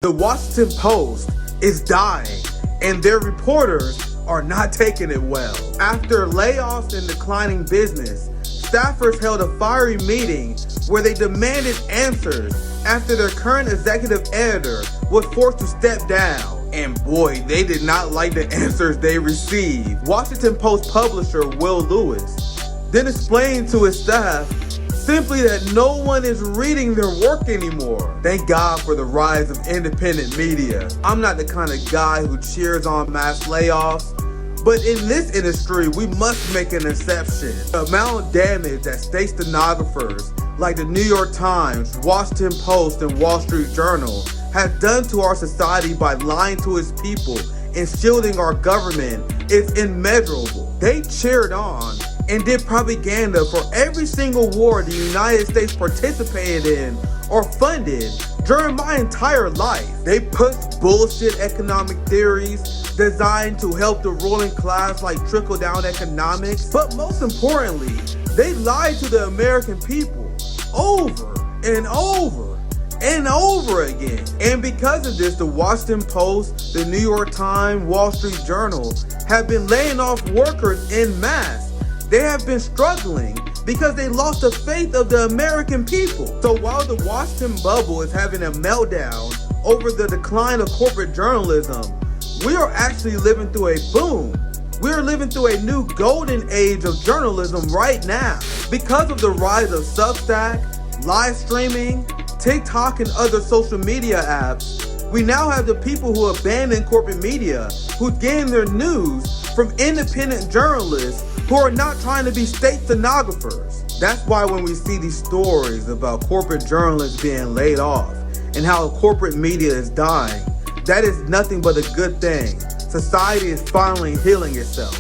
The Washington Post is dying, and their reporters are not taking it well. After layoffs and declining business, staffers held a fiery meeting where they demanded answers after their current executive editor was forced to step down. And boy, they did not like the answers they received. Washington Post publisher Will Lewis then explained to his staff simply that no one is reading their work anymore. Thank God for the rise of independent media. I'm not the kind of guy who cheers on mass layoffs, but in this industry, we must make an exception. The amount of damage that state stenographers like the New York Times, Washington Post, and Wall Street Journal have done to our society by lying to its people and shielding our government is immeasurable. They cheered on and did propaganda for every single war the United States participated in or funded during my entire life. They pushed bullshit economic theories designed to help the ruling class like trickle-down economics. But most importantly, they lied to the American people over and over and over again. And because of this, the Washington Post, the New York Times, Wall Street Journal have been laying off workers en masse. They have been struggling because they lost the faith of the American people. So while the Washington bubble is having a meltdown over the decline of corporate journalism, we are actually living through a boom. We are living through a new golden age of journalism right now. Because of the rise of Substack, live streaming, TikTok, and other social media apps, we now have the people who abandon corporate media, who's getting their news from independent journalists who are not trying to be state stenographers. That's why when we see these stories about corporate journalists being laid off and how corporate media is dying, that is nothing but a good thing. Society is finally healing itself.